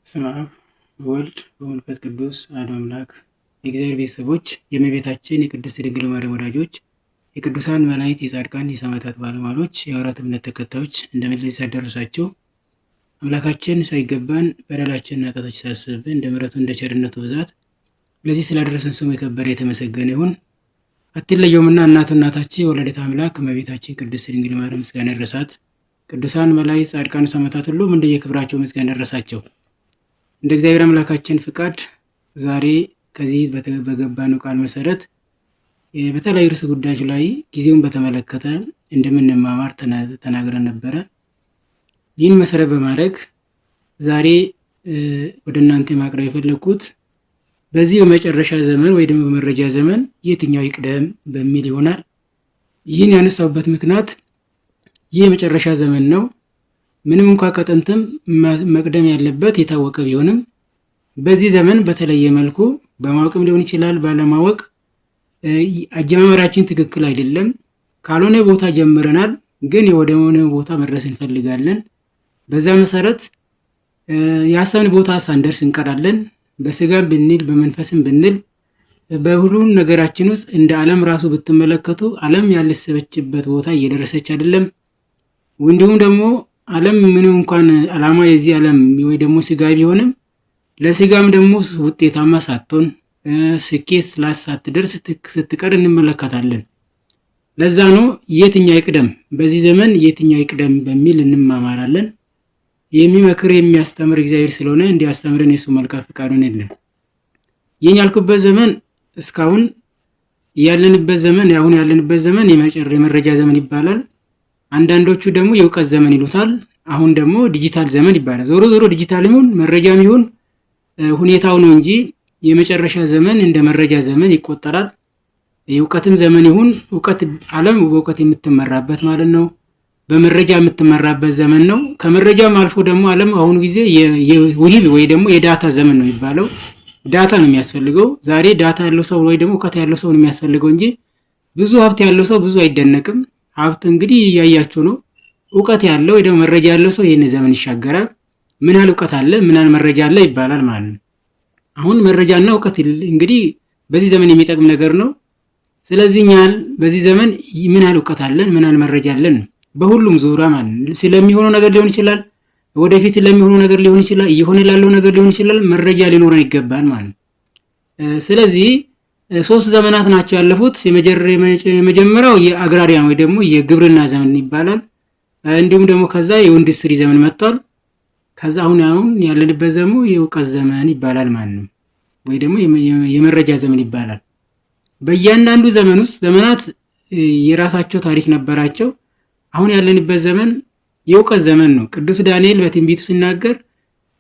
በስመ አብ ወወልድ ወመንፈስ ቅዱስ አሐዱ አምላክ። የእግዚአብሔር ቤተሰቦች፣ የእመቤታችን የቅድስት ድንግል ማርያም ወዳጆች፣ የቅዱሳን መላእክት፣ የጻድቃን፣ የሰማዕታት ባለሟሎች፣ የሐዋርያት እምነት ተከታዮች እንደምን ለዚህ ሰዓት ደረሳችሁ? አምላካችን ሳይገባን በደላችንና ኃጢአታችን ሳያስብብን እንደ ምሕረቱ እንደ ቸርነቱ ብዛት ለዚህ ስላደረሰን ስሙ የከበረ የተመሰገነ ይሁን። አትለየውምና እናታችን የወለደት አምላክ እመቤታችን ቅድስት ድንግል ማርያም ምስጋና ይድረሳት። ቅዱሳን መላእክት፣ ጻድቃን፣ ሰማዕታት ሁሉ እንደየክብራቸው ምስጋና ይድረሳቸው። እንደ እግዚአብሔር አምላካችን ፍቃድ ዛሬ ከዚህ በገባነው ቃል መሰረት በተለያዩ ርዕሰ ጉዳዮች ላይ ጊዜውን በተመለከተ እንደምንማማር ተናግረን ነበረ። ይህን መሰረት በማድረግ ዛሬ ወደ እናንተ ማቅረብ የፈለግኩት በዚህ በመጨረሻ ዘመን ወይ ደግሞ በመረጃ ዘመን የትኛው ይቅደም በሚል ይሆናል። ይህን ያነሳውበት ምክንያት ይህ የመጨረሻ ዘመን ነው። ምንም እንኳ ከጥንትም መቅደም ያለበት የታወቀ ቢሆንም በዚህ ዘመን በተለየ መልኩ በማወቅም ሊሆን ይችላል፣ ባለማወቅ አጀማመራችን ትክክል አይደለም። ካልሆነ ቦታ ጀምረናል፣ ግን ወደሆነ ቦታ መድረስ እንፈልጋለን። በዛ መሰረት ያሰብን ቦታ ሳንደርስ እንቀራለን። በስጋም ብንል በመንፈስም ብንል በሁሉም ነገራችን ውስጥ እንደ ዓለም ራሱ ብትመለከቱ ዓለም ያለሰበችበት ቦታ እየደረሰች አይደለም። እንዲሁም ደግሞ ዓለም ምንም እንኳን ዓላማ የዚህ ዓለም ወይ ደግሞ ስጋ ቢሆንም ለስጋም ደግሞ ውጤታማ ሳትሆን ስኬት ሳትደርስ ስትቀር እንመለከታለን። ለዛ ነው የትኛው ይቅደም፣ በዚህ ዘመን የትኛው ይቅደም በሚል እንማማራለን። የሚመክር የሚያስተምር እግዚአብሔር ስለሆነ እንዲያስተምረን የሱ መልካም ፈቃዱን የለም። ይህን ያልኩበት ዘመን እስካሁን ያለንበት ዘመን አሁን ያለንበት ዘመን የመረጃ ዘመን ይባላል። አንዳንዶቹ ደግሞ የእውቀት ዘመን ይሉታል። አሁን ደግሞ ዲጂታል ዘመን ይባላል። ዞሮ ዞሮ ዲጂታል ይሁን መረጃም ይሁን ሁኔታው ነው እንጂ የመጨረሻ ዘመን እንደ መረጃ ዘመን ይቆጠራል። የእውቀትም ዘመን ይሁን እውቀት ዓለም በእውቀት የምትመራበት ማለት ነው። በመረጃ የምትመራበት ዘመን ነው። ከመረጃም አልፎ ደግሞ ዓለም አሁኑ ጊዜ የውሂብ ወይ ደግሞ የዳታ ዘመን ነው የሚባለው። ዳታ ነው የሚያስፈልገው። ዛሬ ዳታ ያለው ሰው ወይ ደግሞ እውቀት ያለው ሰው ነው የሚያስፈልገው እንጂ ብዙ ሀብት ያለው ሰው ብዙ አይደነቅም። ሀብት እንግዲህ እያያችሁ ነው። እውቀት ያለው ወይ ደግሞ መረጃ ያለው ሰው ይህን ዘመን ይሻገራል። ምን ያህል እውቀት አለ፣ ምን ያህል መረጃ አለ ይባላል ማለት ነው። አሁን መረጃና እውቀት እንግዲህ በዚህ ዘመን የሚጠቅም ነገር ነው። ስለዚህ እኛል በዚህ ዘመን ምን ያህል እውቀት አለን፣ ምን ያህል መረጃ አለን በሁሉም ዙሪያ ማለት ነው። ስለሚሆነው ነገር ሊሆን ይችላል፣ ወደፊት ለሚሆነው ነገር ሊሆን ይችላል፣ እየሆነ ላለው ነገር ሊሆን ይችላል። መረጃ ሊኖረን ይገባል ማለት ነው። ስለዚህ 3 ዘመናት ናቸው ያለፉት። የመጀመሪያው የአግራሪያን ወይ ደግሞ የግብርና ዘመን ይባላል። እንዲሁም ደግሞ ከዛ የኢንዱስትሪ ዘመን መጥቷል። ከዛ አሁን ያለንበት ደግሞ የእውቀት ዘመን ይባላል ማለት ነው፣ ወይ ደግሞ የመረጃ ዘመን ይባላል። በእያንዳንዱ ዘመን ውስጥ ዘመናት የራሳቸው ታሪክ ነበራቸው። አሁን ያለንበት ዘመን የእውቀት ዘመን ነው። ቅዱስ ዳንኤል በትንቢቱ ሲናገር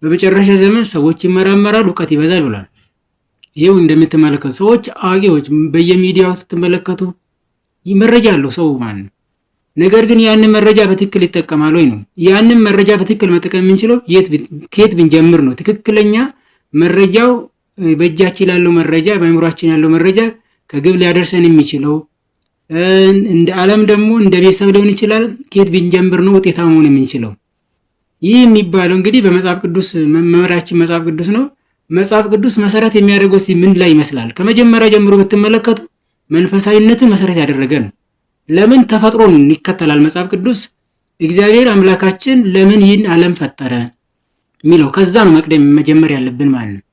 በመጨረሻ ዘመን ሰዎች ይመራመራሉ፣ እውቀት ይበዛል ብሏል። ይሄው እንደምትመለከቱ ሰዎች አዋቂዎች በየሚዲያው ስትመለከቱ መረጃ አለው ሰው ማለት ነው። ነገር ግን ያንን መረጃ በትክክል ይጠቀማል ወይ ነው? ያንን መረጃ በትክክል መጠቀም የምንችለው ከየት ብንጀምር ነው? ትክክለኛ መረጃው በእጃችን ያለው መረጃ በአእምሯችን ያለው መረጃ ከግብ ሊያደርሰን የሚችለው እንደ ዓለም ደግሞ እንደ ቤተሰብ ሊሆን ይችላል። ከየት ብንጀምር ነው ውጤታማ መሆን የምንችለው? ይህ የሚባለው እንግዲህ በመጽሐፍ ቅዱስ መመሪያችን መጽሐፍ ቅዱስ ነው። መጽሐፍ ቅዱስ መሰረት የሚያደርገው ምን ላይ ይመስላል? ከመጀመሪያ ጀምሮ ብትመለከቱ መንፈሳዊነትን መሰረት ያደረገ ነው። ለምን ተፈጥሮን ይከተላል መጽሐፍ ቅዱስ? እግዚአብሔር አምላካችን ለምን ይህን ዓለም ፈጠረ የሚለው ከዛ ነው መቅደም መጀመር ያለብን ማለት ነው።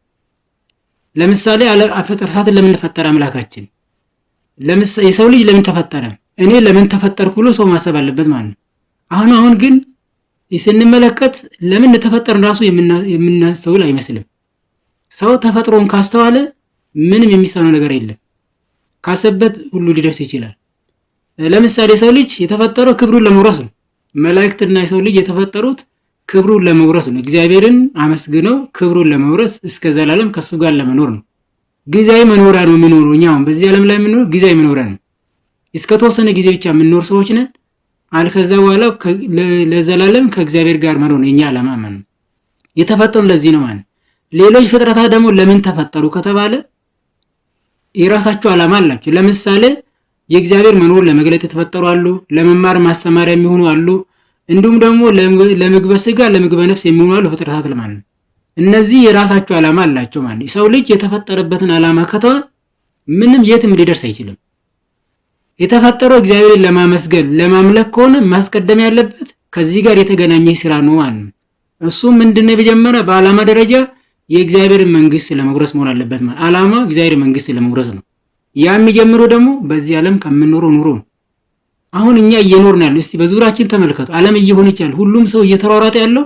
ለምሳሌ ፍጥረታትን ለምን ፈጠረ አምላካችን? ለምሳሌ የሰው ልጅ ለምን ተፈጠረ? እኔ ለምን ተፈጠርኩ ብሎ ሰው ማሰብ አለበት ማለት ነው። አሁን ግን ስንመለከት ለምን ተፈጠርን ራሱ የምናስተውል አይመስልም። ሰው ተፈጥሮን ካስተዋለ ምንም የሚሳነው ነገር የለም። ካሰበት ሁሉ ሊደርስ ይችላል። ለምሳሌ ሰው ልጅ የተፈጠረው ክብሩን ለመውረስ ነው። መላእክትና የሰው ልጅ የተፈጠሩት ክብሩን ለመውረስ ነው። እግዚአብሔርን አመስግነው ክብሩን ለመውረስ እስከ ዘላለም ከሱ ጋር ለመኖር ነው። ጊዜያዊ መኖሪያ ነው የምንኖረው። እኛ አሁን በዚህ ዓለም ላይ የምንኖረው ጊዜያዊ መኖሪያ ነው። እስከ ተወሰነ ጊዜ ብቻ የምንኖር ሰዎች ነን። ከዛ በኋላ ለዘላለም ከእግዚአብሔር ጋር መኖር ነው የኛ ዓላማ ማለት ነው። የተፈጠሩ ለዚህ ነው ማለት። ሌሎች ፍጥረታት ደግሞ ለምን ተፈጠሩ ከተባለ የራሳቸው ዓላማ አላቸው። ለምሳሌ የእግዚአብሔር መኖር ለመግለጥ የተፈጠሩ አሉ፣ ለመማር ማስተማሪያ የሚሆኑ አሉ፣ እንዲሁም ደግሞ ለምግበ ስጋ ለምግበ ነፍስ የሚሆኑ አሉ ፍጥረታት ለማለት ነው። እነዚህ የራሳቸው ዓላማ አላቸው ማለት ነው። ሰው ልጅ የተፈጠረበትን ዓላማ ከተወ ምንም የትም ሊደርስ አይችልም። የተፈጠረው እግዚአብሔርን ለማመስገን ለማምለክ ከሆነ ማስቀደም ያለበት ከዚህ ጋር የተገናኘ ስራ ነው ማለት ነው። እሱም ምንድነው? በመጀመሪያ በዓላማ ደረጃ የእግዚአብሔርን መንግስት ለመውረስ መሆን አለበት ማለት ዓላማ እግዚአብሔር መንግስት ለመውረስ ነው። ያ የሚጀምረው ደግሞ በዚህ ዓለም ከምንኖረው ኑሮ ነው። አሁን እኛ እየኖርን ያለው እስቲ በዙሪያችን ተመልከቱ። ዓለም እየሆነች ያለው ሁሉም ሰው እየተሯሯጠ ያለው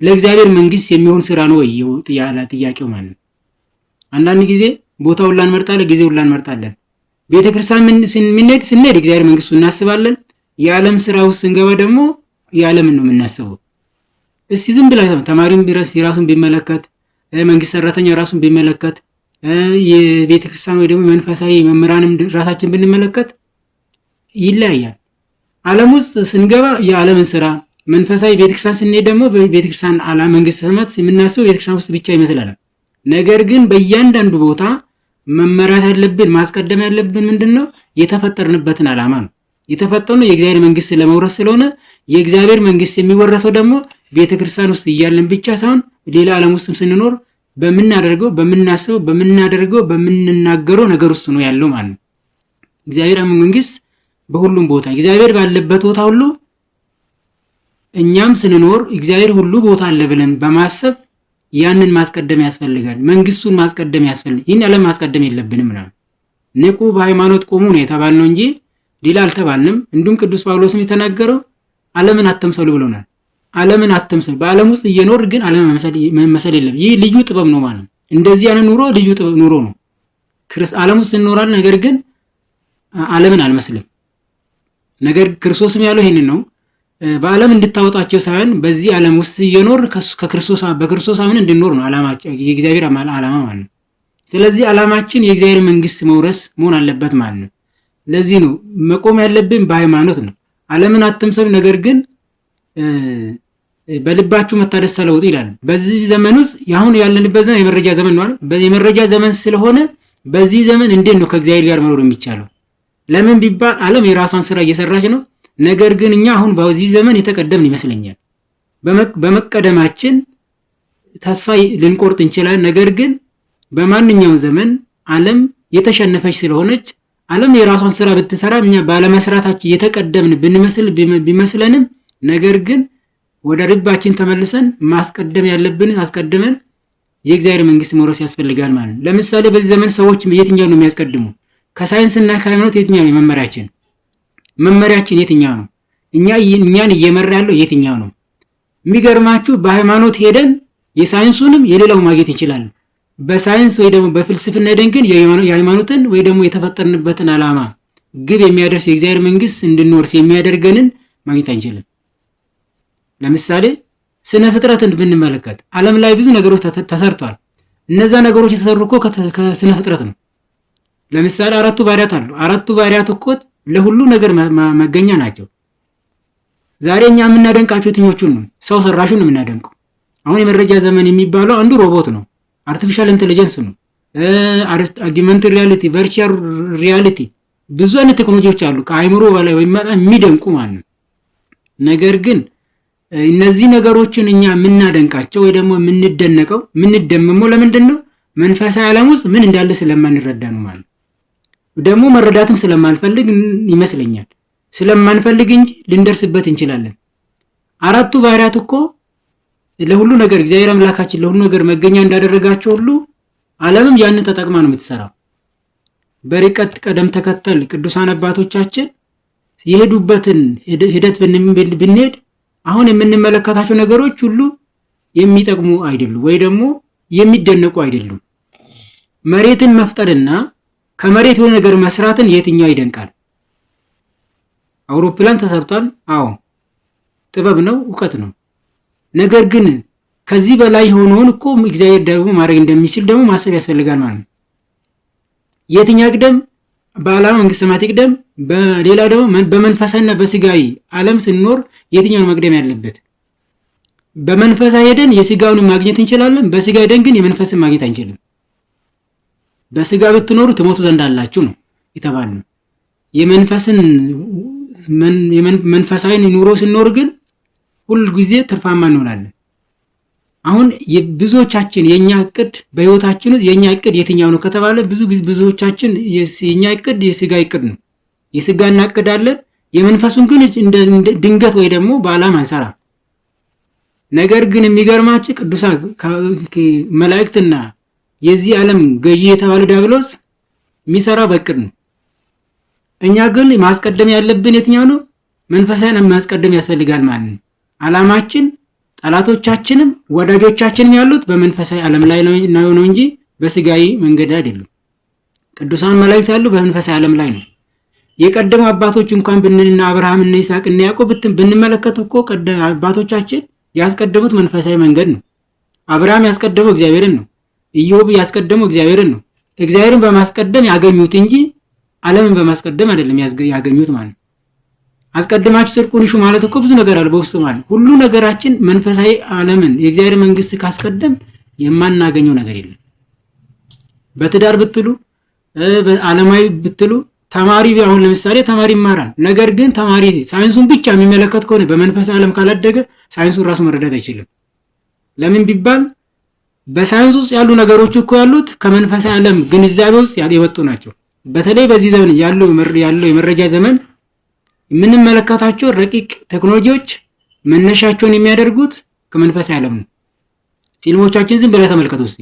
ለእግዚአብሔር መንግስት የሚሆን ስራ ነው ወይ? ጥያቄው ማለት ነው። አንዳንድ ጊዜ ቦታውን እንመርጣለን፣ ጊዜውን እንመርጣለን። ቤተክርስቲያን ስንሄድ እግዚአብሔር መንግስቱን እናስባለን። የዓለም ስራ ውስጥ ስንገባ ደግሞ የዓለምን ነው የምናስበው። እስቲ ዝም ብላ ተማሪም ቢረስ የራሱን ቢመለከት፣ መንግስት ሰራተኛ ራሱን ቢመለከት፣ የቤተክርስቲያን ወይ ደግሞ መንፈሳዊ መምህራንም ራሳችን ብንመለከት ይለያያል። ዓለም ውስጥ ስንገባ የዓለምን ስራ፣ መንፈሳዊ ቤተክርስቲያን ስንሄድ ደግሞ ቤተክርስቲያን ዓለም መንግስተ ሰማያት የምናስበው ቤተክርስቲያን ውስጥ ብቻ ይመስላል። ነገር ግን በእያንዳንዱ ቦታ መመራት ያለብን ማስቀደም ያለብን ምንድነው? የተፈጠርንበትን ዓላማ ነው። የተፈጠርነው የእግዚአብሔር መንግስት ለመውረስ ስለሆነ የእግዚአብሔር መንግስት የሚወረሰው ደግሞ ቤተክርስቲያን ውስጥ እያለን ብቻ ሳይሆን ሌላ ዓለም ውስጥ ስንኖር በምናደርገው በምናስበው በምናደርገው በምንናገረው ነገር ውስጥ ነው ያለው ማለት ነው። እግዚአብሔር መንግስት በሁሉም ቦታ እግዚአብሔር ባለበት ቦታ ሁሉ እኛም ስንኖር እግዚአብሔር ሁሉ ቦታ አለ ብለን በማሰብ ያንን ማስቀደም ያስፈልጋል። መንግስቱን ማስቀደም ያስፈልጋል። ይህን ዓለም ማስቀደም የለብንም ነው። ንቁ በሃይማኖት ቆሙ ነው የተባልነው እንጂ ሌላ አልተባልንም። እንዲሁም ቅዱስ ጳውሎስም የተናገረው ዓለምን አትምሰሉ ብሎናል። ዓለምን አትምሰሉ። በዓለም ውስጥ እየኖር ግን ዓለም መመሰል የለም። ይህ ልዩ ጥበብ ነው ማለት ነው። እንደዚህ አይነት ኑሮ ልዩ ጥበብ ኑሮ ነው። ዓለም ውስጥ እንኖራለን፣ ነገር ግን ዓለምን አልመስልም። ነገር ክርስቶስም ያለው ይሄንን ነው። በዓለም እንድታወጣቸው ሳይሆን በዚህ ዓለም ውስጥ እየኖር በክርስቶስ አምን እንድንኖር ነው ዓላማችን፣ የእግዚአብሔር ዓላማ ማለት ነው። ስለዚህ ዓላማችን የእግዚአብሔር መንግስት መውረስ መሆን አለበት ማለት ነው። ለዚህ ነው መቆም ያለብን በሃይማኖት ነው። ዓለምን አትምሰሉ፣ ነገር ግን በልባችሁ መታደስ ተለውጡ ይላል። በዚህ ዘመን ውስጥ አሁን ያለንበት ዘመን የመረጃ ዘመን ነው አይደል? የመረጃ ዘመን ስለሆነ በዚህ ዘመን እንዴት ነው ከእግዚአብሔር ጋር መኖር የሚቻለው? ለምን ቢባል ዓለም የራሷን ስራ እየሰራች ነው። ነገር ግን እኛ አሁን በዚህ ዘመን የተቀደምን ይመስለኛል። በመቀደማችን ተስፋ ልንቆርጥ እንችላለን። ነገር ግን በማንኛውም ዘመን ዓለም የተሸነፈች ስለሆነች ዓለም የራሷን ስራ ብትሰራ እኛ ባለመስራታችን የተቀደምን ቢመስለንም ነገር ግን ወደ ልባችን ተመልሰን ማስቀደም ያለብን አስቀድመን የእግዚአብሔር መንግስት መውረስ ያስፈልጋል ማለት ነው። ለምሳሌ በዚህ ዘመን ሰዎች የትኛው ነው የሚያስቀድሙ? ከሳይንስና ከሃይማኖት የትኛው ነው መመሪያችን የትኛው ነው? እኛን እየመራ ያለው የትኛው ነው? የሚገርማችሁ በሃይማኖት ሄደን የሳይንሱንም የሌላው ማግኘት እንችላለን። በሳይንስ ወይ ደግሞ በፍልስፍና ሄደን ግን የሃይማኖትን ወይ ደግሞ የተፈጠርንበትን ዓላማ ግብ የሚያደርስ የእግዚአብሔር መንግስት እንድንወርስ የሚያደርገንን ማግኘት አንችልም። ለምሳሌ ስነ ፍጥረትን ብንመለከት ዓለም ላይ ብዙ ነገሮች ተሰርቷል። እነዛ ነገሮች የተሰሩ እኮ ከስነ ፍጥረት ነው። ለምሳሌ አራቱ ባህሪያት አሉ። አራቱ ባህሪያት እኮ ለሁሉ ነገር መገኛ ናቸው። ዛሬ እኛ የምናደንቃቸው የትኞቹን ነው? ሰው ሰራሹን ነው የምናደንቀው። አሁን የመረጃ ዘመን የሚባለው አንዱ ሮቦት ነው፣ አርቲፊሻል ኢንተለጀንስ ነው፣ አግመንትድ ሪያሊቲ፣ ቨርቹዋል ሪያሊቲ፣ ብዙ አይነት ቴክኖሎጂዎች አሉ ከአይምሮ በላይ የሚደንቁ ማለት ነው። ነገር ግን እነዚህ ነገሮችን እኛ የምናደንቃቸው ወይ ደግሞ የምንደነቀው የምንደመመው ለምንድን ነው? መንፈሳዊ ዓለም ውስጥ ምን እንዳለ ስለማንረዳ ነው ማለት ነው። ደግሞ መረዳትም ስለማንፈልግ ይመስለኛል። ስለማንፈልግ እንጂ ልንደርስበት እንችላለን። አራቱ ባህሪያት እኮ ለሁሉ ነገር እግዚአብሔር አምላካችን ለሁሉ ነገር መገኛ እንዳደረጋቸው ሁሉ ዓለምም ያንን ተጠቅማ ነው የምትሰራው። በርቀት ቀደም ተከተል ቅዱሳን አባቶቻችን የሄዱበትን ሂደት ብንሄድ አሁን የምንመለከታቸው ነገሮች ሁሉ የሚጠቅሙ አይደሉም ወይ ደግሞ የሚደነቁ አይደሉም። መሬትን መፍጠርና ከመሬት የሆነ ነገር መስራትን የትኛው ይደንቃል? አውሮፕላን ተሰርቷል። አዎ ጥበብ ነው፣ እውቀት ነው። ነገር ግን ከዚህ በላይ ሆኖን እኮ እግዚአብሔር ደግሞ ማድረግ እንደሚችል ደግሞ ማሰብ ያስፈልጋል ማለት ነው። የትኛው ይቅደም? በዓላማ መንግስተ ሰማያት ይቅደም? በሌላ ደግሞ በመንፈሳዊና በስጋዊ ዓለም ስንኖር የትኛው ነው መቅደም ያለበት? በመንፈሳዊ ሄደን የስጋውን ማግኘት እንችላለን። በስጋ ሄደን ግን የመንፈስን ማግኘት አንችልም። በስጋ ብትኖሩ ትሞቱ ዘንድ አላችሁ ነው የተባልነው። መንፈሳዊ ኑሮ ስንኖር ግን ሁል ጊዜ ትርፋማ እንሆናለን። አሁን ብዙዎቻችን የኛ እቅድ በህይወታችን ውስጥ የኛ እቅድ የትኛው ነው ከተባለ ብዙዎቻችን የኛ እቅድ የስጋ እቅድ ነው። የስጋ እናቅዳለን። የመንፈሱን ግን ድንገት ወይ ደግሞ በዓላማ አንሰራም። ነገር ግን የሚገርማችሁ ቅዱሳን መላእክትና የዚህ ዓለም ገዢ የተባለው ዲያብሎስ የሚሰራው በእቅድ ነው። እኛ ግን ማስቀደም ያለብን የትኛው ነው? መንፈሳዊን ማስቀደም ያስፈልጋል ማለት ነው። ዓላማችን ጠላቶቻችንም ወዳጆቻችንም ያሉት በመንፈሳዊ ዓለም ላይ ነው እንጂ በስጋዊ መንገድ አይደለም። ቅዱሳን መላእክት ያሉ በመንፈሳዊ ዓለም ላይ ነው። የቀደሙ አባቶች እንኳን ብንልና አብርሃም እና ይስሐቅ እና ያዕቆብ ብንመለከት እኮ አባቶቻችን ያስቀደሙት መንፈሳዊ መንገድ ነው። አብርሃም ያስቀደመው እግዚአብሔርን ነው። ኢዮብ ያስቀደመው እግዚአብሔርን ነው። እግዚአብሔርን በማስቀደም ያገኙት እንጂ ዓለምን በማስቀደም አይደለም ያገኙት ማለት ነው። አስቀድማችሁ ጽድቁን እሹ ማለት እኮ ብዙ ነገር አለ በውስጥ ማለት ሁሉ ነገራችን መንፈሳዊ ዓለምን የእግዚአብሔር መንግስት ካስቀደም የማናገኘው ነገር የለም። በትዳር ብትሉ በዓለማዊ ብትሉ ተማሪ አሁን ለምሳሌ ተማሪ ይማራል። ነገር ግን ተማሪ ሳይንሱን ብቻ የሚመለከት ከሆነ በመንፈሳዊ ዓለም ካላደገ ሳይንሱን ራሱ መረዳት አይችልም። ለምን ቢባል በሳይንስ ውስጥ ያሉ ነገሮች እኮ ያሉት ከመንፈሳዊ ዓለም ግንዛቤ ውስጥ የወጡ ናቸው። በተለይ በዚህ ዘመን ያለው የመረጃ ዘመን የምንመለከታቸው ረቂቅ ቴክኖሎጂዎች መነሻቸውን የሚያደርጉት ከመንፈሳዊ ዓለም ነው። ፊልሞቻችን ዝም ብለው ተመልከቱ እስቲ።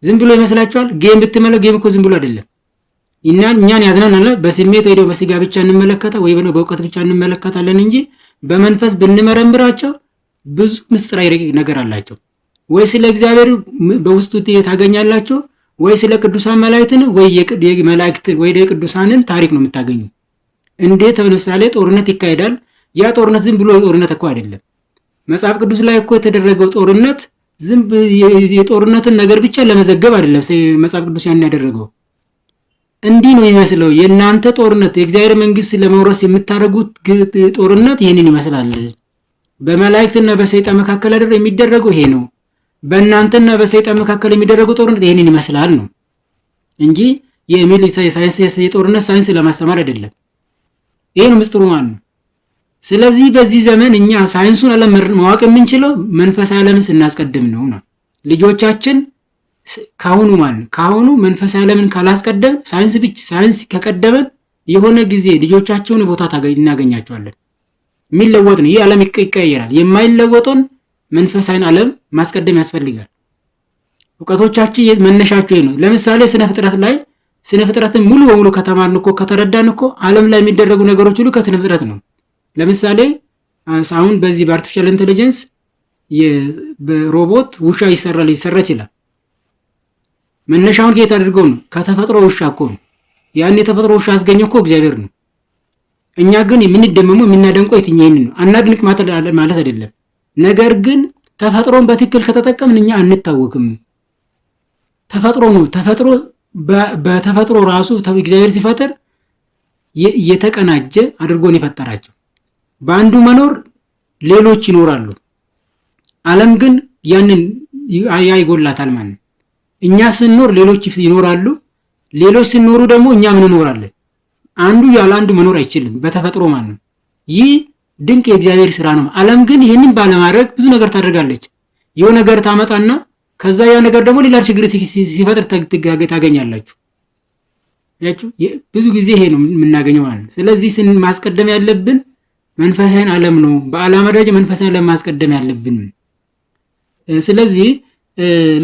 ዝም ብሎ ይመስላችኋል? ጌም ብትመለከቱ ጌም እኮ ዝም ብሎ አይደለም። እኛን ያዝናናል። በስሜት ወይ ደግሞ በስጋ ብቻ እንመለከታለን ወይ በእውቀት ብቻ እንመለከታለን እንጂ በመንፈስ ብንመረምራቸው ብዙ ምስጢራዊ ረቂቅ ነገር አላቸው። ወይ ስለ እግዚአብሔር በውስጡ ታገኛላችሁ፣ ወይ ስለ ቅዱሳን መላእክትን ወይ የመላእክትን ወይ የቅዱሳንን ታሪክ ነው የምታገኙ። እንዴት ለምሳሌ ጦርነት ይካሄዳል። ያ ጦርነት ዝም ብሎ ጦርነት እኮ አይደለም። መጽሐፍ ቅዱስ ላይ እኮ የተደረገው ጦርነት ዝም የጦርነትን ነገር ብቻ ለመዘገብ አይደለም መጽሐፍ ቅዱስ ያን ያደረገው። እንዲህ ነው የሚመስለው የእናንተ ጦርነት የእግዚአብሔር መንግስት ለመውረስ የምታደርጉት ጦርነት ይህንን ይመስላል። በመላእክትና በሰይጣን መካከል የሚደረገው ይሄ ነው። በእናንተና በሰይጣን መካከል የሚደረገው ጦርነት ይህንን ይመስላል ነው እንጂ የጦርነት ሳይንስ ለማስተማር አይደለም። ይሄ ነው ምስጢሩ ማለት ነው። ስለዚህ በዚህ ዘመን እኛ ሳይንሱን ዓለም ማወቅ የምንችለው መንፈሳዊ ዓለምን ስናስቀድም ነው። ልጆቻችን ካሁኑ ማለት ካሁኑ መንፈሳዊ ዓለምን ካላስቀደም ሳይንስ ከቀደመን የሆነ ጊዜ ልጆቻቸውን ቦታ እናገኛቸዋለን። የሚለወጥ ነው። ይህ ዓለም ይቀየራል። የማይለወጠውን መንፈሳዊን ዓለም ማስቀደም ያስፈልጋል። እውቀቶቻችን መነሻቸው ነው። ለምሳሌ ስነ ፍጥረትን ሙሉ በሙሉ ከተማርን እኮ ከተረዳን እኮ ዓለም ላይ የሚደረጉ ነገሮች ሁሉ ከስነ ፍጥረት ነው። ለምሳሌ አሁን በዚህ በአርቲፊሻል ኢንተለጀንስ በሮቦት ውሻ ሊሰራ ይችላል። መነሻውን ከየት አድርገው ነው? ከተፈጥሮ ውሻ እኮ ነው። ያን የተፈጥሮ ውሻ ያስገኘው እኮ እግዚአብሔር ነው። እኛ ግን የምንደመመው የምናደንቀው የትኛውን ነው? አናድንቅ ማለት አይደለም። ነገር ግን ተፈጥሮን በትክክል ከተጠቀምን እኛ አንታወቅም። ተፈጥሮ ነው። ተፈጥሮ በተፈጥሮ ራሱ እግዚአብሔር ሲፈጥር የተቀናጀ አድርጎን የፈጠራቸው። በአንዱ መኖር ሌሎች ይኖራሉ። ዓለም ግን ያንን ይጎላታል ማለት ነው። እኛ ስንኖር ሌሎች ይኖራሉ። ሌሎች ሲኖሩ ደግሞ እኛ ምን እንኖራለን። አንዱ ያለ አንዱ መኖር አይችልም በተፈጥሮ ማለት ነው። ይህ ድንቅ የእግዚአብሔር ስራ ነው። ዓለም ግን ይህንን ባለማድረግ ብዙ ነገር ታደርጋለች። የሆነ ነገር ታመጣና ከዛ ያ ነገር ደግሞ ሌላ ችግር ሲፈጥር ታገኛላችሁ። ያችሁ ብዙ ጊዜ ይሄ ነው የምናገኘው ማለት ነው። ስለዚህ ማስቀደም ያለብን መንፈሳዊን ዓለም ነው። በዓላማ ደረጃ መንፈሳዊን ዓለም ማስቀደም ያለብን። ስለዚህ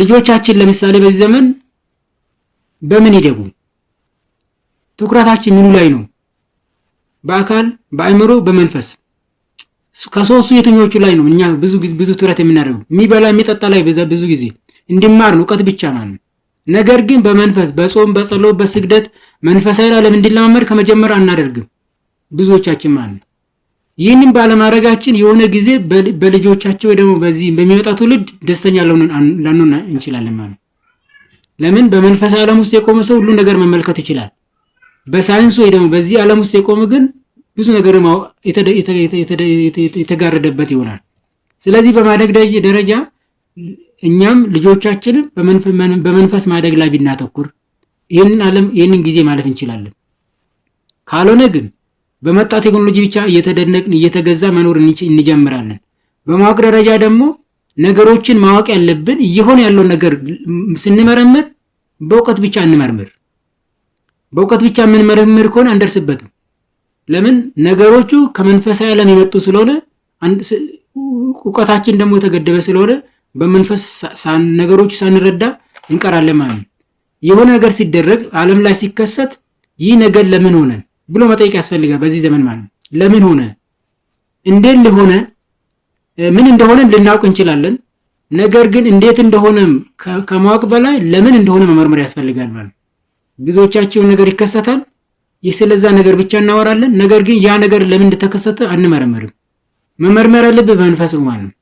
ልጆቻችን ለምሳሌ በዚህ ዘመን በምን ይደጉ? ትኩረታችን ምኑ ላይ ነው? በአካል፣ በአእምሮ፣ በመንፈስ ከሶስቱ የትኞቹ ላይ ነው? እኛ ብዙ ትኩረት የምናደርገው የሚበላ የሚጠጣ ላይ ብዙ ጊዜ እንዲማር ነው፣ እውቀት ብቻ ማለት ነው። ነገር ግን በመንፈስ በጾም በጸሎት በስግደት መንፈሳዊ ዓለም እንዲለማመድ ከመጀመሪያ አናደርግም ብዙዎቻችን ማለት ነው። ይህንን ባለማድረጋችን የሆነ ጊዜ በልጆቻቸው ወይ ደግሞ በዚህ በሚመጣ ትውልድ ደስተኛ ላንሆን እንችላለን ማለት ነው። ለምን? በመንፈሳዊ ዓለም ውስጥ የቆመ ሰው ሁሉ ነገር መመልከት ይችላል። በሳይንሱ ወይ ደግሞ በዚህ ዓለም ውስጥ የቆመ ግን ብዙ ነገር የተጋረደበት ይሆናል። ስለዚህ በማደግ ደረጃ እኛም ልጆቻችንን በመንፈስ ማደግ ላይ ቢናተኩር ይህንን ጊዜ ማለፍ እንችላለን። ካልሆነ ግን በመጣ ቴክኖሎጂ ብቻ እየተደነቅን እየተገዛ መኖር እንጀምራለን። በማወቅ ደረጃ ደግሞ ነገሮችን ማወቅ ያለብን እየሆነ ያለው ነገር ስንመረምር በእውቀት ብቻ እንመርምር። በእውቀት ብቻ የምንመረምር ከሆነ አንደርስበትም። ለምን? ነገሮቹ ከመንፈሳዊ ዓለም የመጡ ስለሆነ እውቀታችን ደግሞ የተገደበ ስለሆነ በመንፈስ ነገሮቹ ሳንረዳ እንቀራለን ማለት ነው። የሆነ ነገር ሲደረግ ዓለም ላይ ሲከሰት ይህ ነገር ለምን ሆነ ብሎ መጠየቅ ያስፈልጋል። በዚህ ዘመን ማለት ነው። ለምን ሆነ? እንዴት ለሆነ? ምን እንደሆነ ልናውቅ እንችላለን። ነገር ግን እንዴት እንደሆነ ከማወቅ በላይ ለምን እንደሆነ መመርመር ያስፈልጋል ማለት ነው። ብዙዎቻችን ነገር ይከሰታል፣ ስለዛ ነገር ብቻ እናወራለን። ነገር ግን ያ ነገር ለምን እንደተከሰተ አንመረምርም። መመርመር ያለብን በመንፈስ ነው ማለት ነው።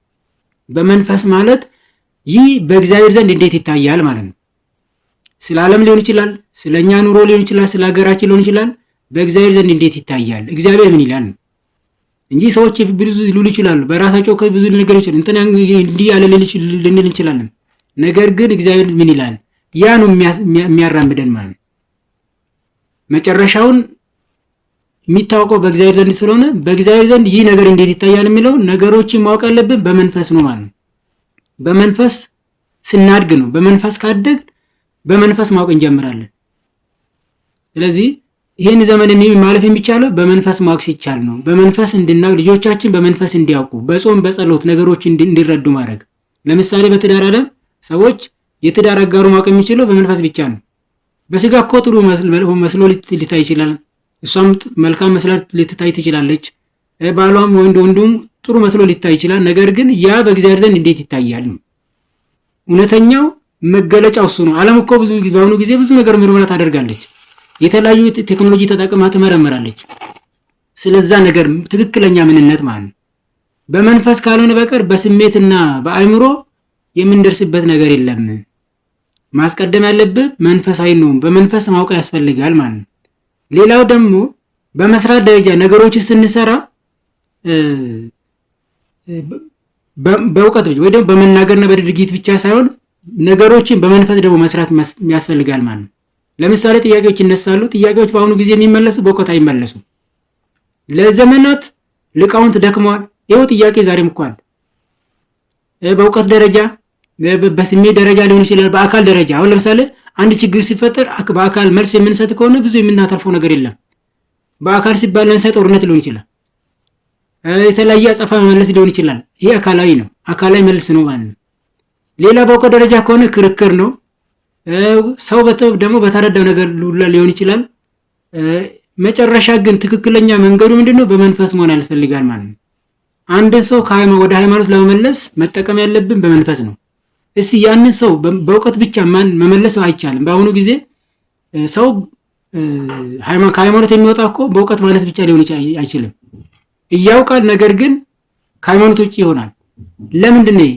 በመንፈስ ማለት ይህ በእግዚአብሔር ዘንድ እንዴት ይታያል ማለት ነው። ስለ ዓለም ሊሆን ይችላል፣ ስለኛ ኑሮ ሊሆን ይችላል፣ ስለ ሀገራችን ሊሆን ይችላል። በእግዚአብሔር ዘንድ እንዴት ይታያል? እግዚአብሔር ምን ይላል እንጂ ሰዎች ብዙ ሊሉ ይችላሉ። በራሳቸው ብዙ ነገር ይችላል እንትና እንዲህ ያለ ልንል እንችላለን። ነገር ግን እግዚአብሔር ምን ይላል? ያ ነው የሚያራምደን ማለት ነው። መጨረሻውን የሚታወቀው በእግዚአብሔር ዘንድ ስለሆነ በእግዚአብሔር ዘንድ ይህ ነገር እንዴት ይታያል የሚለው ነገሮችን ማወቅ ያለብን በመንፈስ ነው ማለት ነው። በመንፈስ ስናድግ ነው። በመንፈስ ካደግ በመንፈስ ማወቅ እንጀምራለን። ስለዚህ ይህን ዘመን ማለፍ የሚቻለው በመንፈስ ማወቅ ሲቻል ነው። በመንፈስ እንድናውቅ ልጆቻችን በመንፈስ እንዲያውቁ በጾም በጸሎት ነገሮች እንዲረዱ ማድረግ። ለምሳሌ በትዳር ዓለም ሰዎች የትዳር አጋሩ ማወቅ የሚችለው በመንፈስ ብቻ ነው። በስጋ እኮ ጥሩ መስሎ ሊታይ ይችላል። እሷም መልካም መስላ ልትታይ ትችላለች። ባሏም ወንዱም ጥሩ መስሎ ሊታይ ይችላል። ነገር ግን ያ በእግዚአብሔር ዘንድ እንዴት ይታያል? እውነተኛው መገለጫው እሱ ነው። ዓለም እኮ በአሁኑ ጊዜ ብዙ ነገር ምርመራ ታደርጋለች። የተለያዩ ቴክኖሎጂ ተጠቅማ ትመረምራለች። ስለዛ ነገር ትክክለኛ ምንነት ማለት ነው። በመንፈስ ካልሆነ በቀር በስሜትና በአእምሮ የምንደርስበት ነገር የለም። ማስቀደም ያለብን መንፈሳዊ ነው። በመንፈስ ማወቅ ያስፈልጋል ማለት ነው። ሌላው ደግሞ በመስራት ደረጃ ነገሮችን ስንሰራ በእውቀት ወይ ደግሞ በመናገርና በድርጊት ብቻ ሳይሆን ነገሮችን በመንፈስ ደግሞ መስራት ያስፈልጋል ማለት ነው። ለምሳሌ ጥያቄዎች ይነሳሉ። ጥያቄዎች በአሁኑ ጊዜ የሚመለሱ በእውቀት አይመለሱም። ለዘመናት ሊቃውንት ደክመዋል። ይኸው ጥያቄ ዛሬም እኮ አለ። በእውቀት ደረጃ በስሜት ደረጃ ሊሆን ይችላል፣ በአካል ደረጃ። አሁን ለምሳሌ አንድ ችግር ሲፈጠር በአካል መልስ የምንሰጥ ከሆነ ብዙ የምናተርፈው ነገር የለም። በአካል ሲባል ለምሳሌ ጦርነት ሊሆን ይችላል፣ የተለያየ አጸፋ መመለስ ሊሆን ይችላል። ይሄ አካላዊ ነው፣ አካላዊ መልስ ነው ማለት ነው። ሌላ በእውቀት ደረጃ ከሆነ ክርክር ነው። ሰው ደግሞ በተረዳው ነገር ሊሆን ይችላል። መጨረሻ ግን ትክክለኛ መንገዱ ምንድነው? በመንፈስ መሆን ያስፈልጋል ማለት ነው። አንድ ሰው ወደ ሃይማኖት ለመመለስ መጠቀም ያለብን በመንፈስ ነው። እስቲ ያንን ሰው በእውቀት ብቻ መመለስ አይቻልም። በአሁኑ ጊዜ ሰው ከሃይማኖት የሚወጣ እኮ በእውቀት ማለት ብቻ ሊሆን አይችልም። እያውቃል፣ ነገር ግን ከሃይማኖት ውጭ ይሆናል። ለምንድን ነው?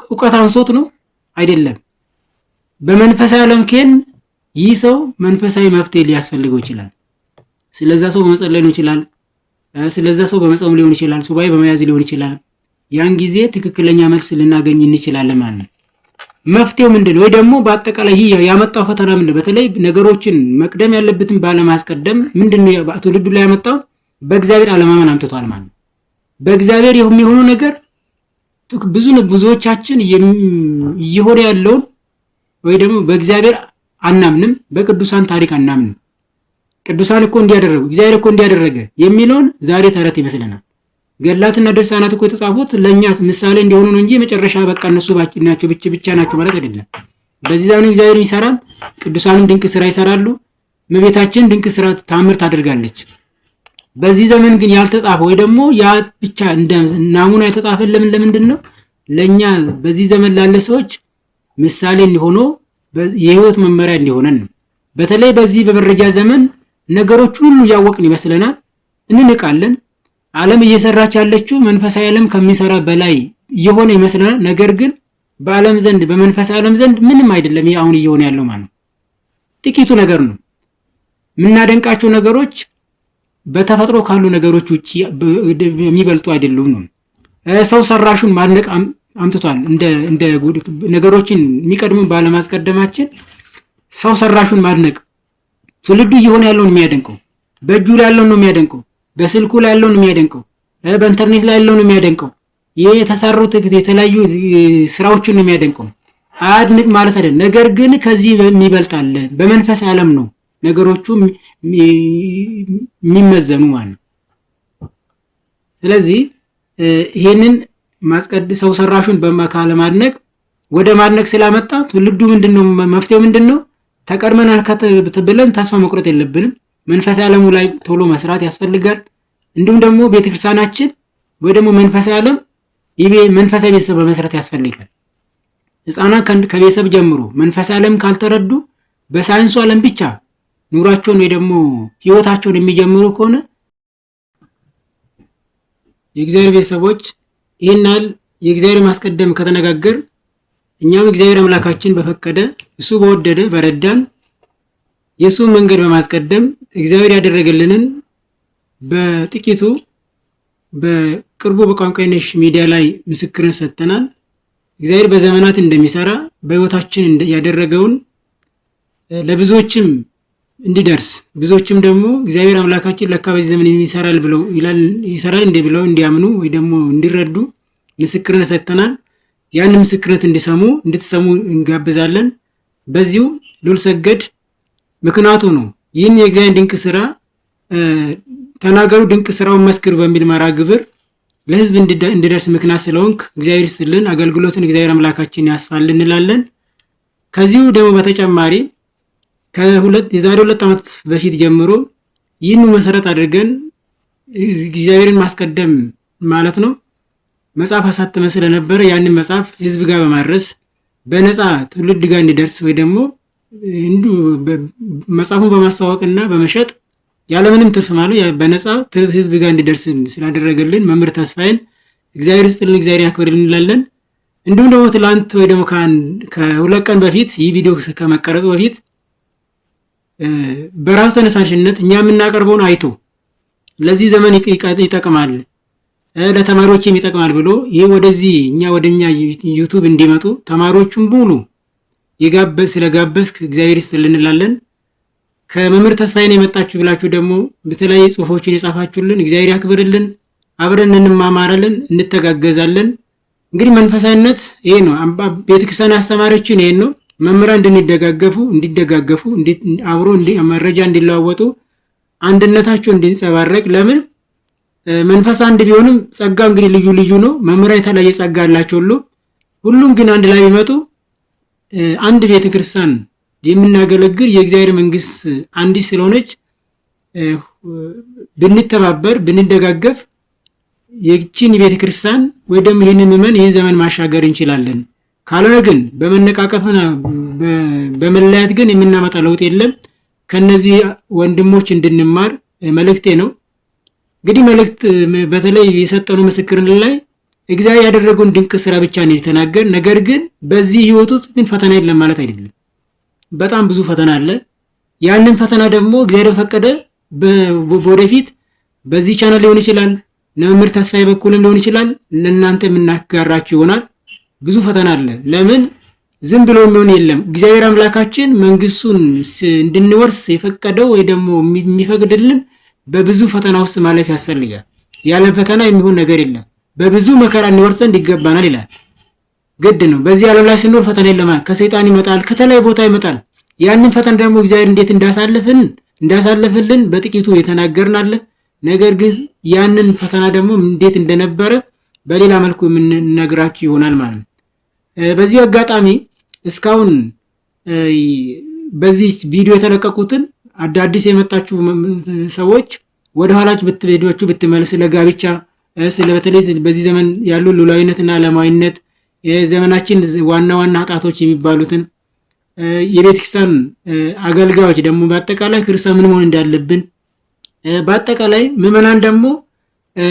እውቀት አንሶት ነው? አይደለም። በመንፈሳዊ ዓለም ከን ይህ ሰው መንፈሳዊ መፍትሄ ሊያስፈልገው ይችላል። ስለዛ ሰው በመጸለይ ሊሆን ይችላል። ስለዛ ሰው በመጾም ሊሆን ይችላል። ሱባኤ በመያዝ ሊሆን ይችላል። ያን ጊዜ ትክክለኛ መልስ ልናገኝ እንችላለን ማለት ነው። መፍትሄው ምንድነው? ወይ ደግሞ በአጠቃላይ ይህ ያመጣው ፈተና ምንድነው? በተለይ ነገሮችን መቅደም ያለበትን ባለማስቀደም ምንድነው ትውልዱ ላይ ያመጣው? በእግዚአብሔር አለማመን አምጥቷል ማለት ነው። በእግዚአብሔር የሚሆኑ ነገር ብዙዎቻችን እየሆነ ያለውን ወይ ደግሞ በእግዚአብሔር አናምንም፣ በቅዱሳን ታሪክ አናምንም። ቅዱሳን እኮ እንዲያደረጉ እግዚአብሔር እኮ እንዲያደረገ የሚለውን ዛሬ ተረት ይመስለናል። ገድላትና ድርሳናት እኮ የተጻፉት ለኛ ምሳሌ እንዲሆኑ ነው እንጂ መጨረሻ በቃ እነሱ ናቸው ብቻ ናቸው ማለት አይደለም። በዚህ ዘመን እግዚአብሔር ይሰራል፣ ቅዱሳንም ድንቅ ስራ ይሰራሉ። እመቤታችን ድንቅ ስራ ታምር ታደርጋለች። በዚህ ዘመን ግን ያልተጻፈ ወይ ደግሞ ያ ብቻ እንደ ናሙና የተጻፈ ለምንድን ነው? ለኛ በዚህ ዘመን ላለ ሰዎች ምሳሌ እንዲሆኑ የህይወት መመሪያ እንዲሆነን ነው። በተለይ በዚህ በመረጃ ዘመን ነገሮች ሁሉ ያወቅን ይመስለናል፣ እንንቃለን። ዓለም እየሰራች ያለችው መንፈሳዊ ዓለም ከሚሰራ በላይ የሆነ ይመስለናል። ነገር ግን በዓለም ዘንድ በመንፈሳዊ ዓለም ዘንድ ምንም አይደለም። ይሄ አሁን እየሆነ ያለው ማለት ነው ጥቂቱ ነገር ነው። የምናደንቃቸው ነገሮች በተፈጥሮ ካሉ ነገሮች ውጪ የሚበልጡ አይደሉም ነው። ሰው ሰራሹን ማድነቅ አምጥቷል። እንደ ነገሮችን የሚቀድሙ ባለማስቀደማችን ሰው ሰራሹን ማድነቅ ትውልዱ እየሆነ ያለውን የሚያደንቀው በእጁ ላይ ያለውን ነው የሚያደንቀው፣ በስልኩ ላይ ያለውን ነው የሚያደንቀው፣ በኢንተርኔት ላይ ያለውን ነው የሚያደንቀው። የተሰሩት የተለያዩ ስራዎችን ነው የሚያደንቀው። አድንቅ ማለት አይደለም። ነገር ግን ከዚህ የሚበልጣል። በመንፈስ ዓለም ነው ነገሮቹ የሚመዘኑ ማለት ነው። ስለዚህ ይሄንን ሰው ሰራሹን ካለማድነቅ ወደ ማድነቅ ስላመጣ ትውልዱ ምንድነው መፍትሄው ምንድነው? ተቀድመናል ብለን ተስፋ መቁረጥ የለብንም። መንፈሳዊ ዓለሙ ላይ ቶሎ መስራት ያስፈልጋል። እንዲሁም ደግሞ ቤተክርስቲያናችን ወይ ደግሞ መንፈሳዊ ዓለም መንፈሳዊ ቤተሰብ በመስራት ያስፈልጋል። ህፃናት ከቤተሰብ ጀምሮ መንፈሳዊ ዓለም ካልተረዱ በሳይንሱ ዓለም ብቻ ኑሯቸውን ወይ ደግሞ ህይወታቸውን የሚጀምሩ ከሆነ የእግዚአብሔር ቤተሰቦች ይህናል የእግዚአብሔር ማስቀደም ከተነጋገር እኛም እግዚአብሔር አምላካችን በፈቀደ እሱ በወደደ በረዳን የእሱን መንገድ በማስቀደም እግዚአብሔር ያደረገልንን በጥቂቱ በቅርቡ በቋንቋ የነሽ ሚዲያ ላይ ምስክርን ሰጥተናል። እግዚአብሔር በዘመናት እንደሚሰራ በህይወታችን ያደረገውን ለብዙዎችም እንዲደርስ ብዙዎችም ደግሞ እግዚአብሔር አምላካችን ለካ በዚህ ዘመን ይሰራል ብለው ይሰራል ብለው እንዲያምኑ ወይ ደግሞ እንዲረዱ ምስክርን ሰጥተናል። ያን ምስክርነት እንድትሰሙ እንጋብዛለን። በዚሁ ልዑል ሰገድ ምክንያቱ ነው። ይህን የእግዚአብሔር ድንቅ ስራ ተናገሩ ድንቅ ስራውን መስክሩ በሚል መርሃ ግብር ለህዝብ እንዲደርስ ምክንያት ስለሆንክ እግዚአብሔር ይስጥልን። አገልግሎትን እግዚአብሔር አምላካችን ያስፋል እንላለን። ከዚሁ ደግሞ በተጨማሪ የዛሬ 2 ዓመት በፊት ጀምሮ ይህኑ መሰረት አድርገን እግዚአብሔርን ማስቀደም ማለት ነው መጽሐፍ አሳተመን ስለነበረ ያንን መጽሐፍ ህዝብ ጋር በማድረስ በነፃ ትውልድ ጋር እንዲደርስ ወይ ደግሞ መጽሐፉን በማስተዋወቅና በመሸጥ ያለምንም ትርፍ ማለት በነፃ ህዝብ ጋር እንዲደርስ ስላደረገልን መምህር ተስፋዬን እግዚአብሔር ይስጥልን፣ እግዚአብሔር ያክብርልን እንላለን። እንዲሁም ደግሞ ትላንት ወይ ደግሞ ከ2 ቀን በፊት ይህ ቪዲዮ ከመቀረጹ በፊት በራሱ ተነሳሽነት እኛ የምናቀርበውን አይቶ ለዚህ ዘመን ይጠቅማል ለተማሪዎችም ይጠቅማል ብሎ ይሄ ወደኛ ዩቲዩብ እንዲመጡ ተማሪዎቹም ሙሉ ስለጋበዝክ እግዚአብሔር ይስጥልን እንላለን። ከመምህር ተስፋዬን የመጣችሁ ብላችሁ ደግሞ በተለያየ ጽሁፎችን የጻፋችሁልን እግዚአብሔር ያክብርልን። አብረን እንማማራለን፣ እንተጋገዛለን። እንግዲህ መንፈሳዊነት ይሄ ነው። ቤተክርስቲያን አስተማሪዎችን ይሄን ነው። መምህራን እንዲደጋገፉ አብሮ መረጃ እንዲለዋወጡ አንድነታቸው እንዲንጸባረቅ። ለምን መንፈስ አንድ ቢሆንም ጸጋ እንግዲህ ልዩ ነው። መምህራን የተለያየ ጸጋ አላቸው ሁሉም ግን አንድ ላይ ቢመጡ አንድ ቤተክርስቲያን የምናገለግል የእግዚአብሔር መንግስት አንዲት ስለሆነች ብንተባበር ብንደጋገፍ የቺን ቤተክርስቲያን ወይ ደግሞ ይህንን ምዕመን ይህን ዘመን ማሻገር እንችላለን። ካልሆነ ግን በመነቃቀፍና በመለያየት ግን የምናመጣ ለውጥ የለም። ከነዚህ ወንድሞች እንድንማር መልእክቴ ነው። እንግዲህ መልእክት በተለይ የሰጠኑ ምስክርነት ላይ እግዚአብሔር ያደረገውን ድንቅ ስራ ብቻ ነው የተናገር። ነገር ግን በዚህ ህይወት ውስጥ ግን ፈተና የለም ማለት አይደለም። በጣም ብዙ ፈተና አለ። ያንን ፈተና ደግሞ እግዚአብሔር ፈቀደ ወደፊት በዚህ ቻናል ሊሆን ይችላል፣ መምህር ተስፋዬ በኩልም ሊሆን ይችላል፣ ለእናንተ የምናጋራችሁ ይሆናል። ብዙ ፈተና አለ። ለምን ዝም ብሎ የሚሆን የለም። እግዚአብሔር አምላካችን መንግስቱን እንድንወርስ የፈቀደው ወይ ደግሞ የሚፈቅድልን በብዙ ፈተና ውስጥ ማለፍ ያስፈልጋል። ያለ ፈተና የሚሆን ነገር የለም። በብዙ መከራ እንወርሰን ይገባናል ይላል። ግድ ነው። በዚህ ዓለም ላይ ስንኖር ፈተና የለም። ከሰይጣን ይመጣል፣ ከተለያየ ቦታ ይመጣል። ያንን ፈተና ደግሞ እግዚአብሔር እንዴት እንዳሳለፍልን በጥቂቱ የተናገርናል። ነገር ግን ያንን ፈተና ደግሞ እንዴት እንደነበረ በሌላ መልኩ የምንነግራችሁ ይሆናል ማለት ነው። በዚህ አጋጣሚ እስካሁን በዚህ ቪዲዮ የተለቀቁትን አዳዲስ የመጣችሁ ሰዎች ወደ ኋላችሁ ብትመለሱ ለጋብቻ በተለይ በዚህ ዘመን ያሉ ሉላዊነትና ዓለማዊነት የዘመናችን ዋና ኃጢአቶች የሚባሉትን የቤተክርስቲያን አገልጋዮች ደግሞ በአጠቃላይ ክርስቲያን ምን መሆን እንዳለብን በአጠቃላይ ምዕመናን ደግሞ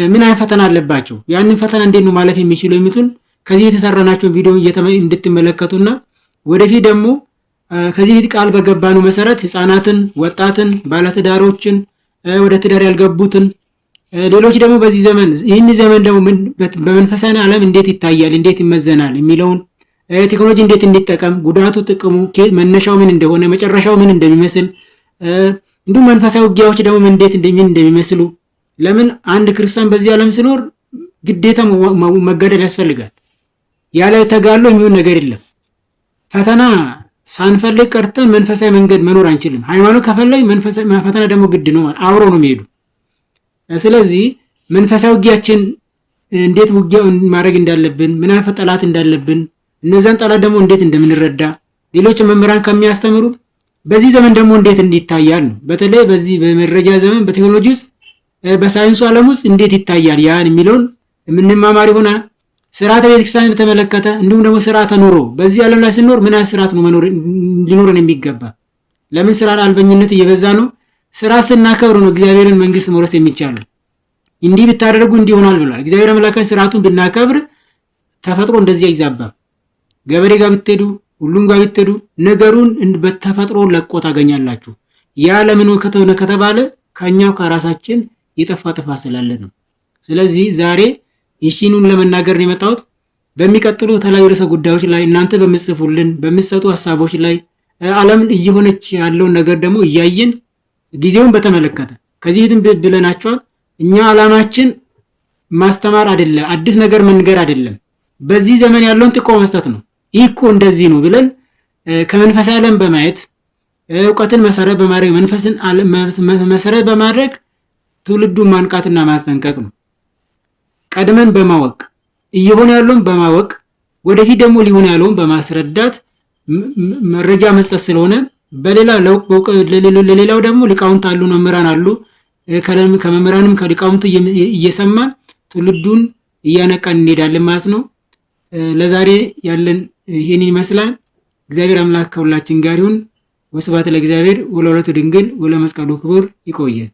ምን አይነት ፈተና አለባቸው ያንን ፈተና እንዴት ነው ማለፍ የሚችሉ የሚቱን ከዚህ የተሰራናቸው ቪዲዮ እንድትመለከቱና ወደፊት ደግሞ ከዚህ ፊት ቃል በገባኑ መሰረት ህፃናትን፣ ወጣትን፣ ባለትዳሮችን ወደ ትዳር ያልገቡትን ሌሎች ደግሞ በዚህ ዘመን ይህን ዘመን ደግሞ በመንፈሳዊ ዓለም እንዴት ይታያል እንዴት ይመዘናል የሚለውን ቴክኖሎጂ እንዴት እንዲጠቀም ጉዳቱ ጥቅሙ መነሻው ምን እንደሆነ መጨረሻው ምን እንደሚመስል እንዲሁም መንፈሳዊ ውጊያዎች ደግሞ እንዴት እንደሚመስሉ ለምን አንድ ክርስቲያን በዚህ ዓለም ሲኖር ግዴታ መገደል ያስፈልጋል። ያለ ተጋድሎ የሚሆን ነገር የለም። ፈተና ሳንፈልግ ቀርተን መንፈሳዊ መንገድ መኖር አንችልም። ሃይማኖት ከፈለግ ፈተና ደግሞ ግድ ነው፣ አብሮ ነው የሚሄዱ። ስለዚህ መንፈሳዊ ውጊያችን እንዴት ውጊያ ማድረግ እንዳለብን፣ ምን አይነት ጠላት እንዳለብን፣ እነዛን ጠላት ደግሞ እንዴት እንደምንረዳ ሌሎች መምህራን ከሚያስተምሩ በዚህ ዘመን ደግሞ እንዴት እንዲታያል ነው። በተለይ በዚህ በመረጃ ዘመን በቴክኖሎጂ ውስጥ በሳይንሱ ዓለም ውስጥ እንዴት ይታያል ያን የሚለውን የምንማማር ይሆናል። ስርዓተ ቤተክርስቲያን በተመለከተ እንዲሁም ደግሞ ስርዓተ ኑሮ በዚህ ዓለም ላይ ስንኖር ምን አይነት ስርዓት ነው ሊኖረን የሚገባ? ለምን ስርዓት አልበኝነት እየበዛ ነው? ስራ ስናከብር ነው እግዚአብሔርን መንግስት መውረስ የሚቻለው። እንዲህ ብታደርጉ እንዲህ ይሆናል ብሏል እግዚአብሔር አምላካችን። ስርዓቱን ብናከብር ተፈጥሮ እንደዚህ አይዛባም። ገበሬ ጋር ብትሄዱ፣ ሁሉም ጋር ብትሄዱ ነገሩን በተፈጥሮ ለቆ ታገኛላችሁ። ያ ለምን ከተባለ ከኛው ከራሳችን የጠፋ ጥፋት ስላለ ነው። ስለዚህ ዛሬ ይህንን ለመናገር ነው የመጣሁት። በሚቀጥሉ የተለያዩ ርዕሰ ጉዳዮች ላይ እናንተ በምትጽፉልን በምትሰጡ ሀሳቦች ላይ ዓለምን እየሆነች ያለውን ነገር ደግሞ እያየን ጊዜውን በተመለከተ ከዚህ ፊትም ብለናቸዋል። እኛ ዓላማችን ማስተማር አይደለም፣ አዲስ ነገር መንገር አይደለም። በዚህ ዘመን ያለውን ጥቆማ መስጠት ነው። ይህ እኮ እንደዚህ ነው ብለን ከመንፈሳዊ ዓለም በማየት እውቀትን መሰረት በማድረግ መንፈስን መሰረት በማድረግ ትውልዱን ማንቃትና ማስጠንቀቅ ነው። ቀድመን በማወቅ እየሆነ ያለውን በማወቅ ወደፊት ደግሞ ሊሆን ያለውን በማስረዳት መረጃ መስጠት ስለሆነ ለሌላው ደግሞ ሊቃውንት አሉ፣ መምህራን አሉ። ከመምህራንም ከሊቃውንቱ እየሰማን ትውልዱን እያነቃን እንሄዳለን ማለት ነው። ለዛሬ ያለን ይህን ይመስላል። እግዚአብሔር አምላክ ከሁላችን ጋር ይሁን። ወስብሐት ለእግዚአብሔር ወለወላዲቱ ድንግል ወለመስቀሉ ክቡር። ይቆየን።